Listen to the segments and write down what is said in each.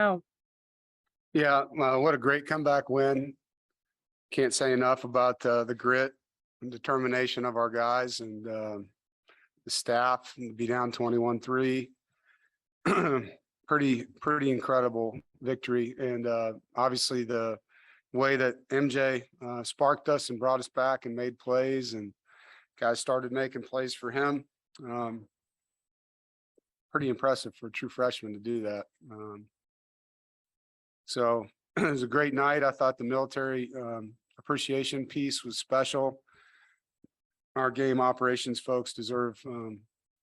Oh, Yeah, what a great comeback win. Can't say enough about the grit and determination of our guys and the staff, and to be down 21-3. Pretty incredible victory. And obviously the way that MJ sparked us and brought us back and made plays, and guys started making plays for him. Pretty impressive for a true freshman to do that. So it was a great night. I thought the military appreciation piece was special. Our game operations folks deserve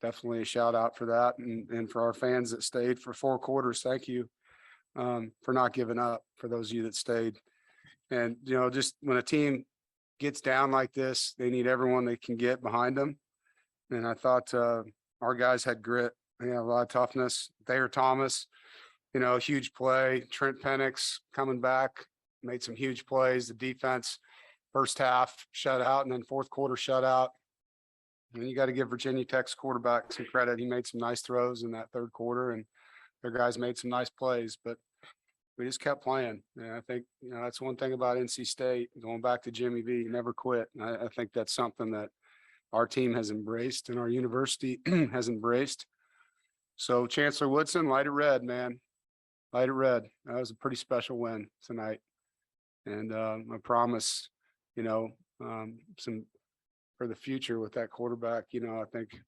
definitely a shout out for that. And for our fans that stayed for 4 quarters, thank you for not giving up, for those of you that stayed. And, just when a team gets down like this, they need everyone they can get behind them. And I thought our guys had grit. They had a lot of toughness. Thayer Thomas, huge play. Trent Penix coming back, made some huge plays. The defense, first half shutout, and then fourth quarter shutout. And you got to give Virginia Tech's quarterback some credit. He made some nice throws in that third quarter, and their guys made some nice plays. But we just kept playing. And I think, that's one thing about NC State, going back to Jimmy V, you never quit. And I think that's something that our team has embraced and our university has embraced. So Chancellor Woodson, light it red, man. Light it red. That was a pretty special win tonight. And I promise, some for the future with that quarterback, I think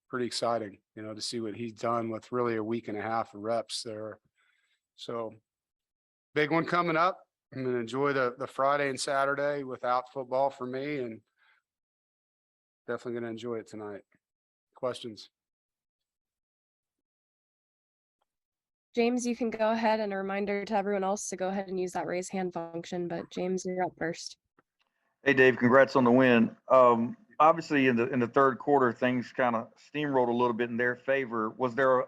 pretty exciting, to see what he's done with really a week and a half of reps there. So big one coming up. I'm going to enjoy the Friday and Saturday without football for me, and definitely going to enjoy it tonight. Questions? James, you can go ahead, and a reminder to everyone else to go ahead and use that raise hand function. But James, you're up first. Hey, Dave, congrats on the win. Obviously, in the third quarter, things kind of steamrolled a little bit in their favor. Was there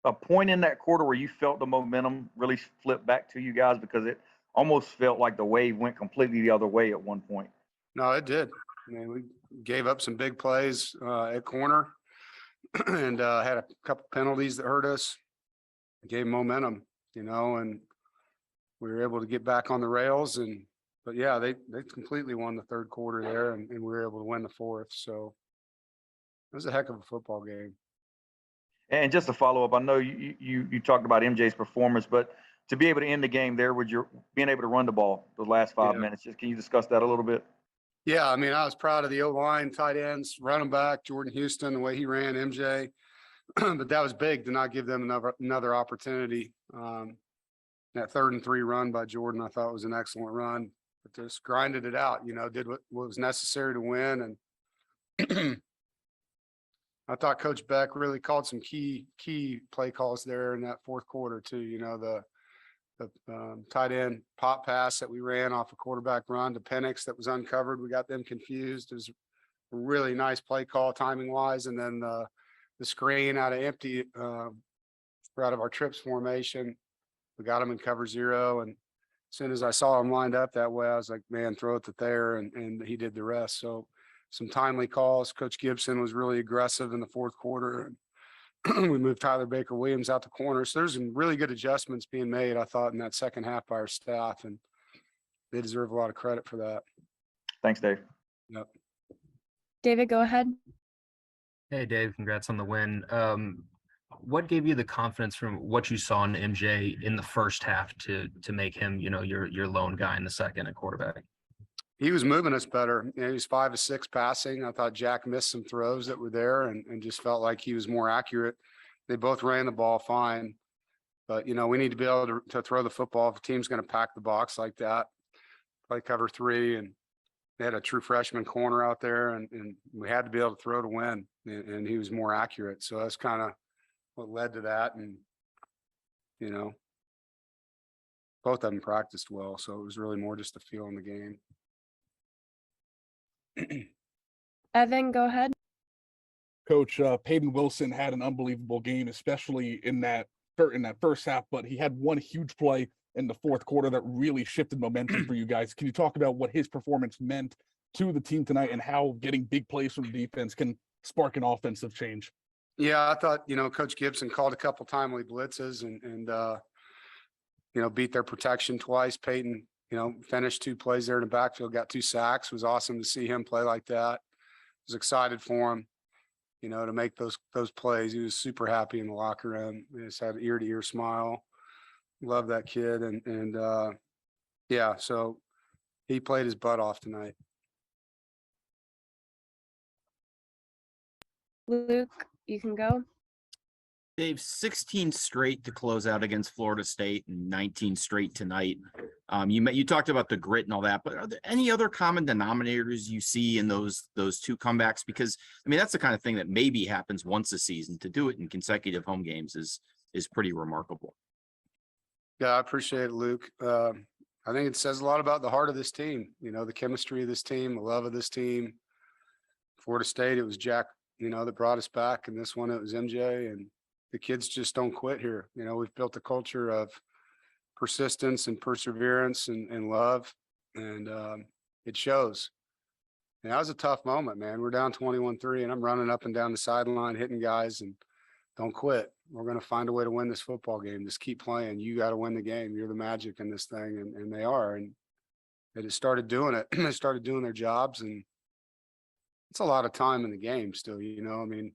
a point in that quarter where you felt the momentum really flip back to you guys? Because it almost felt like the wave went completely the other way at one point. No, it did. We gave up some big plays at corner and had a couple penalties that hurt us. Gave momentum, and we were able to get back on the rails. But yeah, they completely won the third quarter there, and we were able to win the fourth. So it was a heck of a football game. And just to follow up, I know you talked about MJ's performance, but to be able to end the game there with your being able to run the ball the last 5 minutes, can you discuss that a little bit? Yeah, I was proud of the O-line, tight ends, running back, Jordan Houston, the way he ran, MJ. But that was big to not give them another opportunity. That 3rd and 3 run by Jordan, I thought was an excellent run. But just grinded it out, did what was necessary to win. And I thought Coach Beck really called some key play calls there in that fourth quarter too. The tight end pop pass that we ran off a quarterback run to Penix that was uncovered. We got them confused. It was a really nice play call timing wise. And then the screen out of empty, out of our trips formation, we got him in cover 0. And as soon as I saw him lined up that way, I was like, man, throw it to Thayer, and he did the rest. So some timely calls. Coach Gibson was really aggressive in the fourth quarter. And we moved Tyler Baker-Williams out the corner. So there's some really good adjustments being made, I thought, in that second half by our staff, and they deserve a lot of credit for that. Thanks, Dave. Yep. David, go ahead. Hey, Dave, congrats on the win. What gave you the confidence from what you saw in MJ in the first half to make him, your lone guy in the second at quarterback? He was moving us better. He was 5 of 6 passing. I thought Jack missed some throws that were there and just felt like he was more accurate. They both ran the ball fine. But, we need to be able to throw the football if a team's going to pack the box like that, play cover 3. And they had a true freshman corner out there, and we had to be able to throw to win. And he was more accurate. So that's kind of what led to that. And, both of them practiced well. So it was really more just a feel in the game. Evan, go ahead. Coach, Peyton Wilson had an unbelievable game, especially in that first half, but he had one huge play in the fourth quarter that really shifted momentum for you guys. Can you talk about what his performance meant to the team tonight and how getting big plays from the defense can spark an offensive change? Yeah, I thought, Coach Gibson called a couple timely blitzes and beat their protection twice. Peyton, finished 2 plays there in the backfield, got 2 sacks. It was awesome to see him play like that. Was excited for him, to make those plays. He was super happy in the locker room. He just had an ear to ear smile. Love that kid. And yeah, so he played his butt off tonight. Luke, you can go. Dave, 16 straight to close out against Florida State and 19 straight tonight. You talked about the grit and all that, but are there any other common denominators you see in those 2 comebacks? Because I mean, that's the kind of thing that maybe happens once a season. To do it in consecutive home games is pretty remarkable. Yeah, I appreciate it, Luke. I think it says a lot about the heart of this team, the chemistry of this team, the love of this team. Florida State, it was Jack, that brought us back. And this one, it was MJ. And the kids just don't quit here. We've built a culture of persistence and perseverance and love. And it shows. And that was a tough moment, man. We're down 21-3 and I'm running up and down the sideline, hitting guys, and don't quit. We're going to find a way to win this football game. Just keep playing. You got to win the game. You're the magic in this thing. And they are. And they just started doing it. They started doing their jobs. And it's a lot of time in the game still, I mean,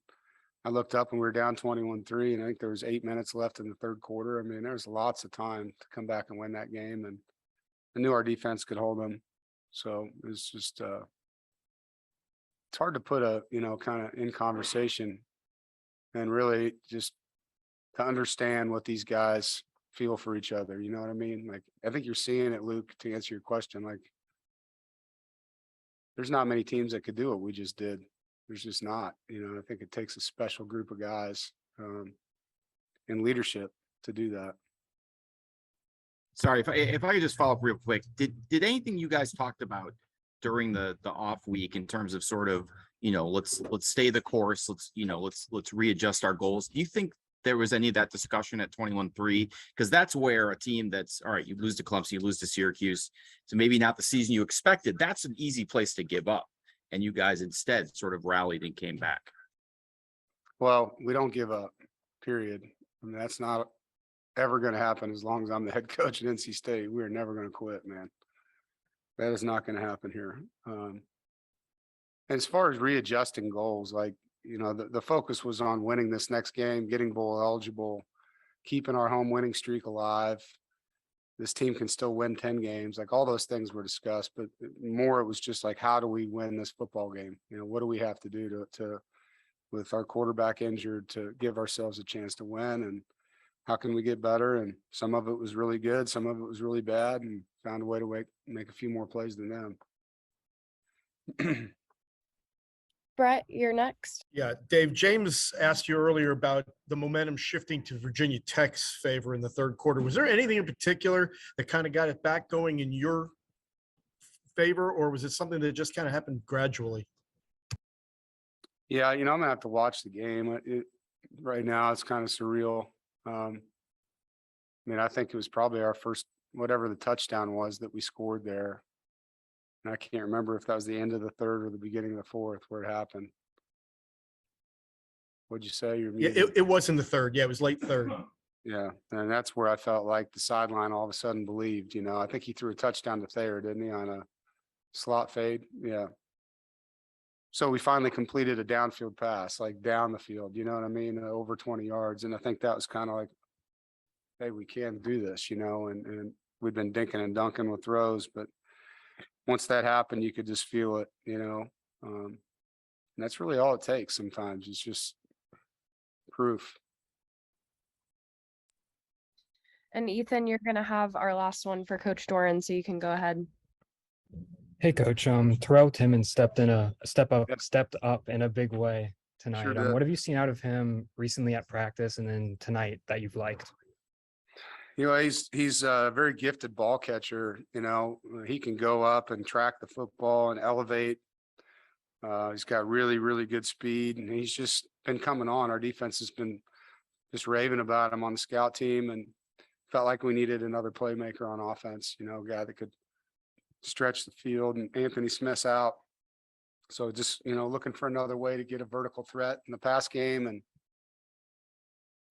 I looked up and we were down 21-3 and I think there was 8 minutes left in the third quarter. I mean, there's lots of time to come back and win that game. And I knew our defense could hold them. So it's just, it's hard to put a, kind of in conversation and really just to understand what these guys feel for each other. You know what I mean? Like, I think you're seeing it, Luke, to answer your question. Like, there's not many teams that could do what we just did. There's just not, I think it takes a special group of guys in leadership to do that. Sorry, if I could just follow up real quick. Did anything you guys talked about during the off week in terms of sort of, let's stay the course, let's readjust our goals? Do you think there was any of that discussion at 21-3? Because that's where a team that's all right, you lose to Clemson, you lose to Syracuse, so maybe not the season you expected. That's an easy place to give up. And you guys instead sort of rallied and came back. Well, we don't give up, period. I mean, that's not ever going to happen as long as I'm the head coach at NC State. We're never going to quit, man. That is not going to happen here. As far as readjusting goals, like, the focus was on winning this next game, getting bowl eligible, keeping our home winning streak alive. This team can still win 10 games. Like, all those things were discussed, but more it was just like, how do we win this football game? What do we have to do to with our quarterback injured to give ourselves a chance to win? And how can we get better? And some of it was really good. Some of it was really bad, and found a way to make a few more plays than them. Brett, you're next. Yeah, Dave, James asked you earlier about the momentum shifting to Virginia Tech's favor in the third quarter. Was there anything in particular that kind of got it back going in your favor, or was it something that just kind of happened gradually? Yeah, I'm gonna have to watch the game. Right now, it's kind of surreal. I mean, I think it was probably our first, whatever the touchdown was that we scored there. And I can't remember if that was the end of the third or the beginning of the fourth where it happened. What'd you say? Yeah, it was in the third. Yeah, it was late third. Yeah, and that's where I felt like the sideline all of a sudden believed. I think he threw a touchdown to Thayer, didn't he, on a slot fade? Yeah. So we finally completed a downfield pass, like down the field, you know what I mean? Over 20 yards. And I think that was kind of like, hey, we can do this, and we've been dinking and dunking with throws, but once that happened, you could just feel it, and that's really all it takes sometimes. It's just proof. And Ethan, you're going to have our last one for Coach Doeren, so you can go ahead. Hey, Coach. Terrell Timmons stepped up in a big way tonight. Sure did. What have you seen out of him recently at practice and then tonight that you've liked? He's a very gifted ball catcher. He can go up and track the football and elevate. He's got really, really good speed, and he's just been coming on. Our defense has been just raving about him on the scout team, and felt like we needed another playmaker on offense, a guy that could stretch the field, and Anthony Smith's out. So just, looking for another way to get a vertical threat in the pass game. And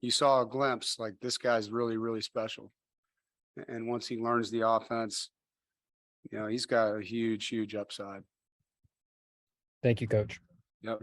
you saw a glimpse, like this guy's really, really special. And once he learns the offense, he's got a huge, huge upside. Thank you, Coach. Yep.